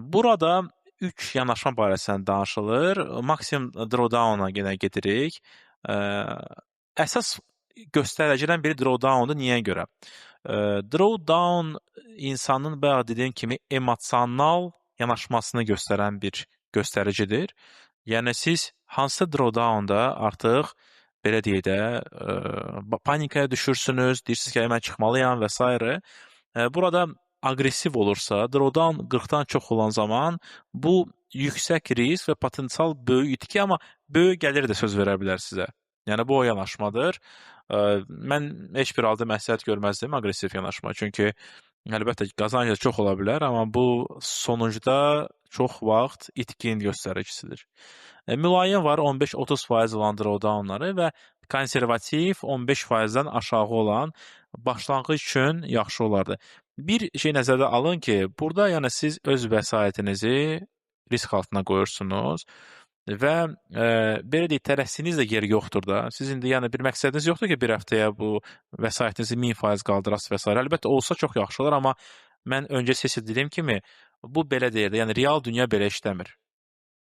Burada 3 yanaşma barəsində danışılır. Maksimum drawdown-a yenə gedirik. Ə, Əsas göstəricilərdən biri drawdown-dur. Niyə görə? Drawdown insanın bayaq dediyim kimi emosional yanaşmasını göstərən bir göstəricidir. Yəni siz hansısa drawdown-da artıq belə deyək də, panikaya düşürsünüz, deyirsiniz ki, mən çıxmalıyam və s. Burada aqressiv olursa, drawdown 40-dan çox olan zaman bu yüksək risk və potensial böyük itki, amma böyük gəlir də söz verə bilər sizə. Yəni bu o yanaşmadır. Mən heç bir halda məsləhət görməzdim aqressiv yanaşma. Çünki əlbəttə qazanc çox ola bilər, amma bu sonuncuda çox vaxt itkin göstəricisidir. Mülayim var 15-30% olan drawdownları və konservativ 15%-dən aşağı olan başlanğıc üçün yaxşı olardı. Bir şey nəzərdə alın ki, burada yəni siz öz vəsaitinizi risk altına qoyursunuz və belə deyək, tələsdiyiniz də yer yoxdur da. Sizin də yəni bir məqsədiniz yoxdur ki, bir həftəyə bu vəsaitinizi 1000% qaldırasınız və s. Əlbəttə olsa çox yaxşı olar, amma mən öncə sizə dediyim kimi bu belə deyil. Yəni real dünya belə işləmir.